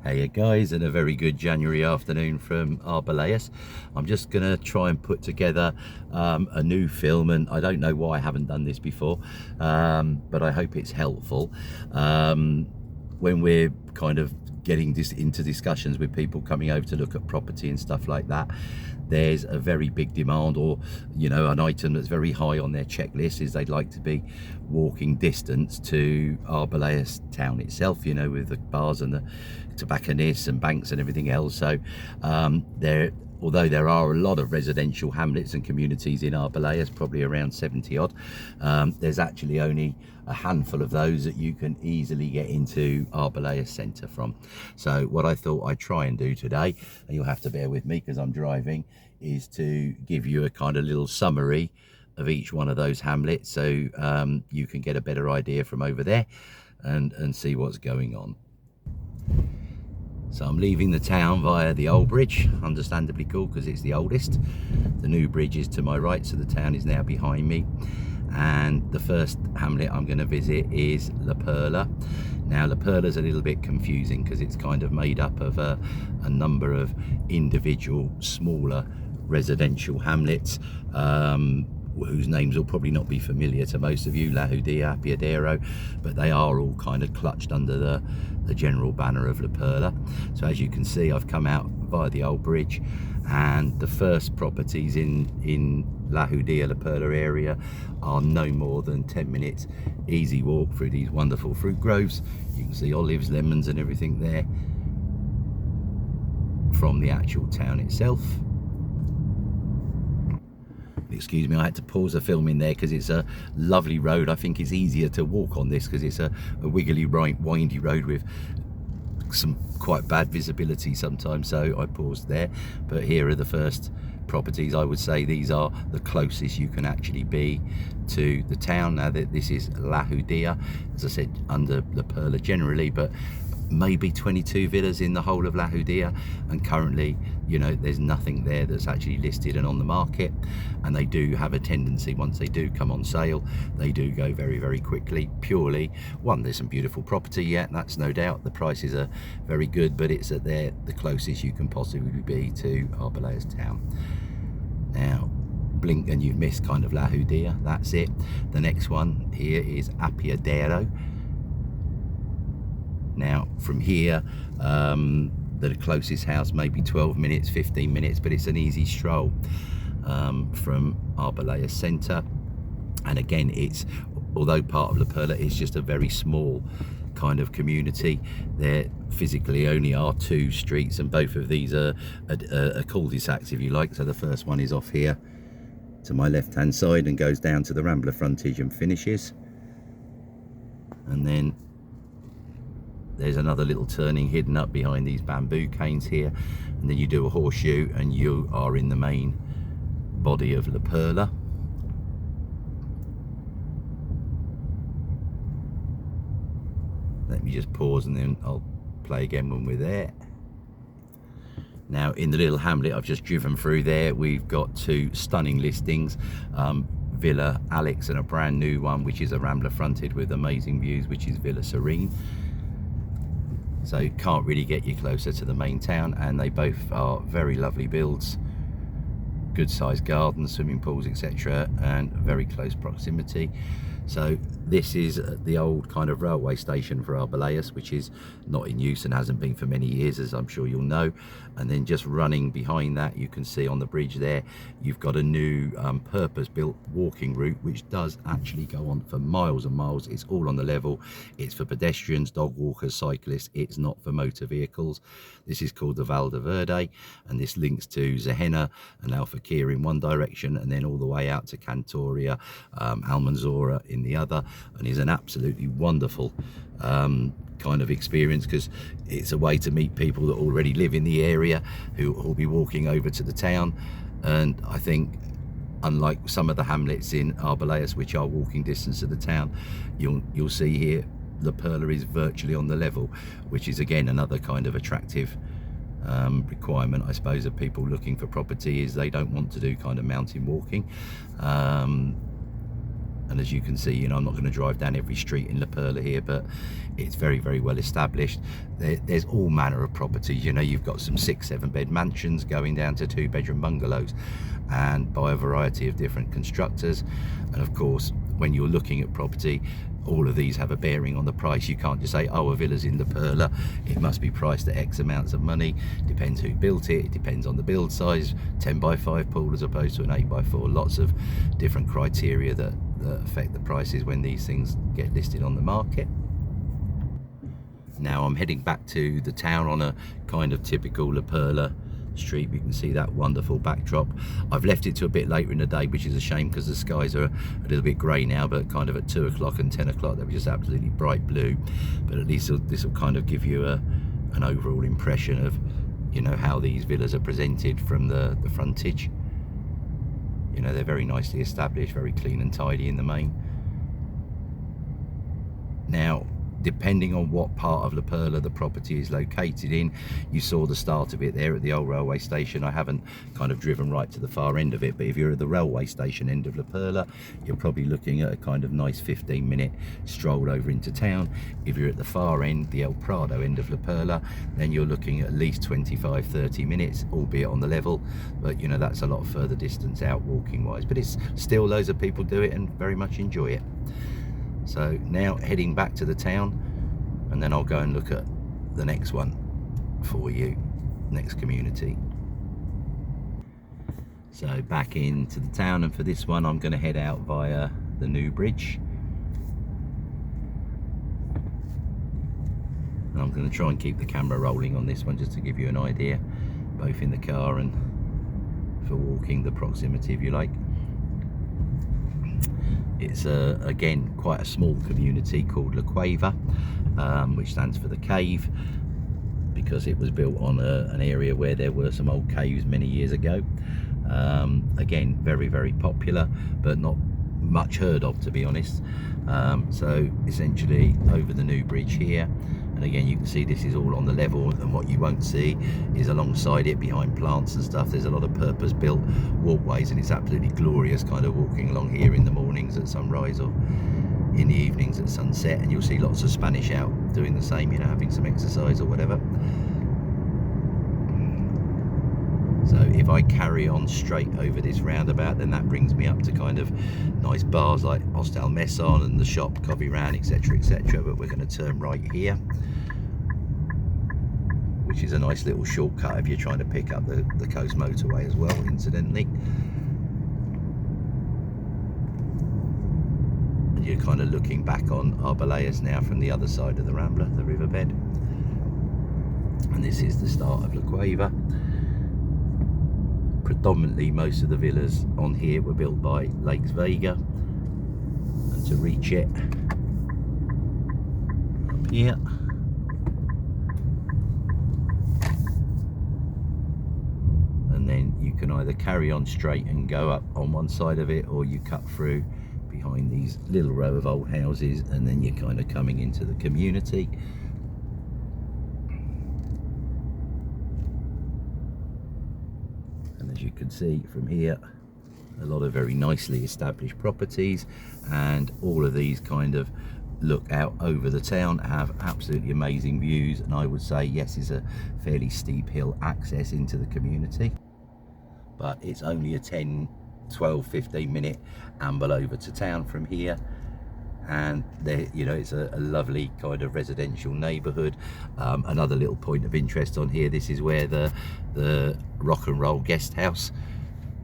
Hey guys, and a very good January afternoon from Arboleas. I'm just gonna try and put together a new film, and I don't know why I haven't done this before, but I hope it's helpful when we're kind of getting this into discussions with people coming over to look at property and stuff like that. There's a very big demand, or an item that's very high on their checklist is they'd like to be walking distance to Arboleas town itself, with the bars and the tobacconists and banks and everything else. So although there are a lot of residential hamlets and communities in Arboleas, probably around 70 odd, there's actually only a handful of those that you can easily get into Arboleas centre from. So what I thought I'd try and do today, and you'll have to bear with me because I'm driving, is to give you a kind of little summary of each one of those hamlets, so you can get a better idea from over there and see what's going on. So I'm leaving the town via the old bridge, understandably cool because it's the oldest. The new bridge is to my right, so the town is now behind me. And the first hamlet I'm going to visit is La Perla. Now La Perla is a little bit confusing because it's kind of made up of a number of individual smaller residential hamlets, whose names will probably not be familiar to most of you, La Judea, Piadero, but they are all kind of clutched under the general banner of La Perla. So as you can see, I've come out via the old bridge, and the first properties in La Judea, La Perla area are no more than 10 minutes easy walk through these wonderful fruit groves. You can see olives, lemons and everything there from the actual town itself. Excuse me, I had to pause the filming there because it's a lovely road. I think it's easier to walk on this because it's a wiggly, windy road with some quite bad visibility sometimes, so I paused there. But here are the first properties. I would say these are the closest you can actually be to the town. Now that this is La Judea, as I said, under La Perla generally, but maybe 22 villas in the whole of La Judea, and currently there's nothing there that's actually listed and on the market. And they do have a tendency, once they do come on sale, they do go very, very quickly. Purely, one, there's some beautiful property yet, that's no doubt, the prices are very good, but it's at the closest you can possibly be to Arboleas town. Now blink and you've missed kind of La Judea, that's it. The next one here is Apiadero. Now from here, the closest house may be 12 minutes, 15 minutes, but it's an easy stroll from Arboleas centre. And again, it's, although part of La Perla, it's just a very small kind of community. There physically only are two streets, and both of these are cul-de-sacs, if you like. So the first one is off here to my left hand side and goes down to the Rambler frontage and finishes, and then there's another little turning hidden up behind these bamboo canes here, and then you do a horseshoe and you are in the main body of La Perla. Let me just pause and then I'll play again when we're there. Now in the little hamlet I've just driven through there, we've got two stunning listings, Villa Alex and a brand new one which is a Rambler fronted with amazing views, which is Villa Serene. So you can't really get you closer to the main town, and they both are very lovely builds, good sized gardens, swimming pools, etc., and very close proximity. So this is the old kind of railway station for Arboleas, which is not in use and hasn't been for many years, as I'm sure you'll know. And then just running behind that, you can see on the bridge there, you've got a new purpose-built walking route, which does actually go on for miles and miles. It's all on the level. It's for pedestrians, dog walkers, cyclists. It's not for motor vehicles. This is called the Val de Verde, and this links to Zehena and Alfaquir in one direction, and then all the way out to Cantoria, Almanzora in the other, and is an absolutely wonderful kind of experience because it's a way to meet people that already live in the area who will be walking over to the town. And I think, unlike some of the hamlets in Arboleas which are walking distance to the town, you'll see here La Perla is virtually on the level, which is again another kind of attractive requirement, I suppose, of people looking for property, is they don't want to do kind of mountain walking. And as you can see, you know, I'm not going to drive down every street in La Perla here, but it's very, very well established. There's all manner of properties. You know, you've got some 6-7 bed mansions going down to 2-bedroom bungalows, and by a variety of different constructors. And of course, when you're looking at property, all of these have a bearing on the price. You can't just say, oh, a villa's in La Perla, it must be priced at X amounts of money. Depends who built it, it depends on the build size, 10x5 pool as opposed to an 8x4. Lots of different criteria that affect the prices when these things get listed on the market. Now I'm heading back to the town on a kind of typical La Perla street. You can see that wonderful backdrop. I've left it to a bit later in the day, which is a shame because the skies are a little bit grey now, but kind of at 2 o'clock and 10 o'clock they were just absolutely bright blue. But at least this will kind of give you an overall impression of, you know, how these villas are presented from the frontage. You know, they're very nicely established, very clean and tidy in the main. Now, depending on what part of La Perla the property is located in, you saw the start of it there at the old railway station. I haven't kind of driven right to the far end of it, but if you're at the railway station end of La Perla, you're probably looking at a kind of nice 15-minute stroll over into town. If you're at the far end, the El Prado end of La Perla, then you're looking at least 25-30 minutes, albeit on the level, but you know, that's a lot further distance out walking wise, but it's still, loads of people do it and very much enjoy it. So now heading back to the town, and then I'll go and look at the next one for you, next community. So back into the town, and for this one I'm going to head out via the new bridge. And I'm going to try and keep the camera rolling on this one just to give you an idea, both in the car and for walking, the proximity if you like. It's again quite a small community called La Cueva, which stands for the cave, because it was built on an area where there were some old caves many years ago. Again, very, very popular, but not much heard of, to be honest. So essentially over the new bridge here, and again you can see this is all on the level, and what you won't see is alongside it, behind plants and stuff, there's a lot of purpose-built walkways, and it's absolutely glorious kind of walking along here in the mornings at sunrise or in the evenings at sunset, and you'll see lots of Spanish out doing the same, you know, having some exercise or whatever. So if I carry on straight over this roundabout, then that brings me up to kind of nice bars like Hostel Messon and the shop, Coffee Round, etc, etc. But we're going to turn right here, which is a nice little shortcut if you're trying to pick up the coast motorway as well, incidentally. And you're kind of looking back on Arboleas now from the other side of the Rambla, the riverbed. And this is the start of La Cueva. Predominantly most of the villas on here were built by Lakes Vega, and to reach it up here, and then you can either carry on straight and go up on one side of it, or you cut through behind these little row of old houses, and then you're kind of coming into the community. As you can see from here, a lot of very nicely established properties, and all of these kind of look out over the town, have absolutely amazing views, and I would say yes, is a fairly steep hill access into the community, but it's only a 10, 12, 15 minute amble over to town from here. And there, you know, it's a lovely kind of residential neighborhood. Another little point of interest on here, this is where the rock and roll guest house,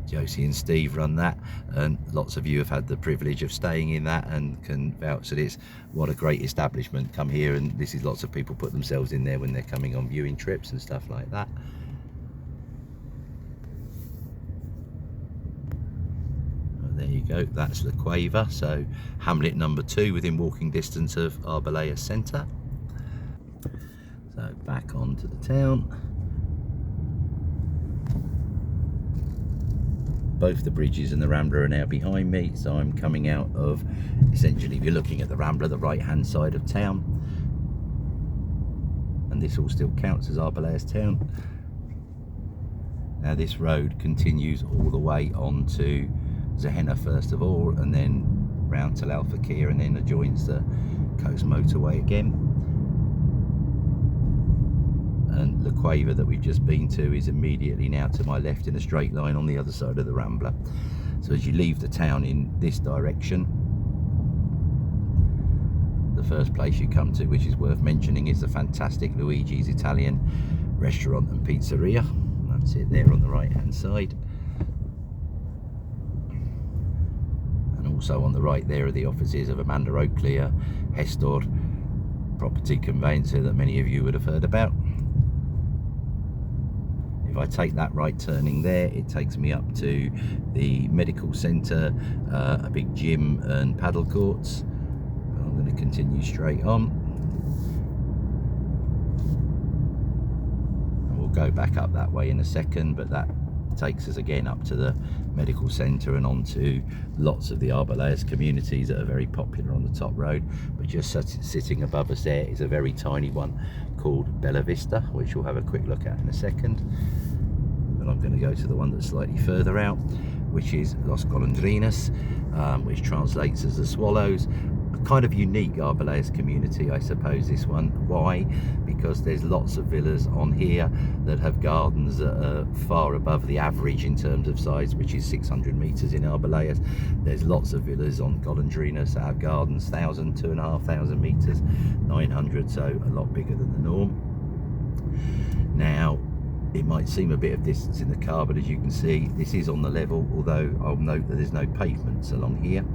Josie and Steve run that, and lots of you have had the privilege of staying in that and can vouch that it's what a great establishment. Come here, and this is lots of people put themselves in there when they're coming on viewing trips and stuff like that. There you go, that's La Cueva, so hamlet number 2 within walking distance of Arboleas Centre. So back onto the town. Both the bridges and the Rambla are now behind me, so I'm coming out of, essentially if you're looking at the Rambla, the right hand side of town, and this all still counts as Arboleas town. Now this road continues all the way on to Zahena first of all, and then round to Alfaquir and then adjoins the coast motorway again. And La Cueva that we've just been to is immediately now to my left in a straight line on the other side of the Rambla. So as you leave the town in this direction, the first place you come to, which is worth mentioning, is the fantastic Luigi's Italian restaurant and pizzeria. That's it there on the right hand side. And also on the right there are the offices of Amanda Oakley, a Hestor property conveyancer that many of you would have heard about. If I take that right turning there, it takes me up to the medical centre, a big gym and paddle courts. I'm going to continue straight on. And we'll go back up that way in a second, but that takes us again up to the medical centre and onto lots of the Arboleas communities that are very popular on the top road. But just sitting above us there is a very tiny one called Bella Vista, which we'll have a quick look at in a second. But I'm going to go to the one that's slightly further out, which is Los Golondrinas, which translates as the Swallows. A kind of unique Arboleas community, I suppose, this one. Why? Because there's lots of villas on here that have gardens that are far above the average in terms of size, which is 600 metres in Arboleas. There's lots of villas on Golondrinas that have gardens 1,000, 2,500 metres, 900, so a lot bigger than the norm. Now, it might seem a bit of distance in the car, but as you can see, this is on the level, although I'll note that there's no pavements along here.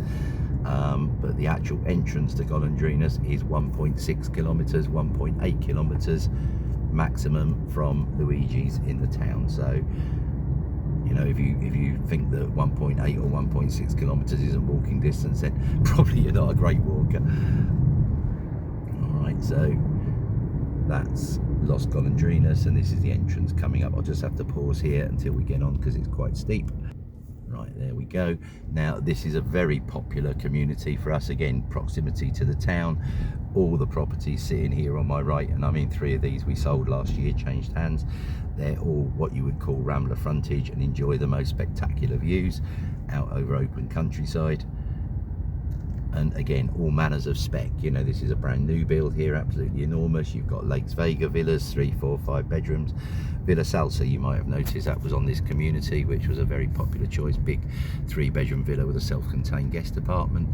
But the actual entrance to Golondrinas is 1.6 kilometres, 1.8 kilometres maximum from Luigi's in the town. So, you know, if you think that 1.8 or 1.6 kilometres isn't walking distance, then probably you're not a great walker. All right, so that's Los Golondrinas, and this is the entrance coming up. I'll just have to pause here until we get on because it's quite steep. Right, there we go. Now, this is a very popular community for us. Again, proximity to the town. All the properties sitting here on my right, and I mean 3 of these we sold last year, changed hands. They're all what you would call Rambla frontage and enjoy the most spectacular views out over open countryside. And again, all manners of spec. You know, this is a brand new build here, absolutely enormous. You've got Lakes Vega villas, 3, 4, 5 bedrooms. Villa Salsa, you might have noticed, that was on this community, which was a very popular choice. Big 3-bedroom villa with a self-contained guest apartment.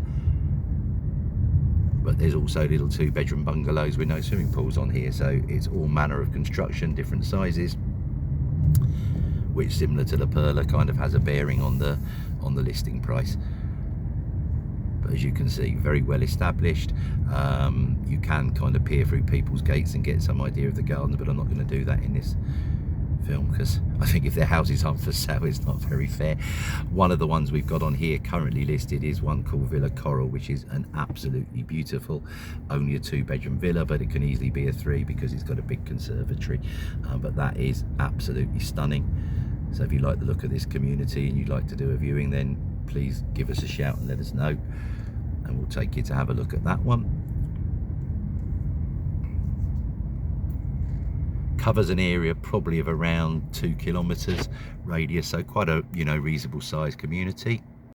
But there's also little 2-bedroom bungalows with no swimming pools on here. So it's all manner of construction, different sizes, which, similar to the Perla, kind of has a bearing on the listing price. But as you can see, very well established. You can kind of peer through people's gates and get some idea of the gardens, but I'm not going to do that in this film because I think if their houses aren't for sale, it's not very fair. One of the ones we've got on here currently listed is one called Villa Coral, which is an absolutely beautiful, only a 2-bedroom villa, but it can easily be a 3 because it's got a big conservatory. But that is absolutely stunning. So if you like the look of this community and you'd like to do a viewing, then please give us a shout and let us know, and we'll take you to have a look at that one. Covers an area probably of around 2 kilometres radius, so quite a reasonable sized community.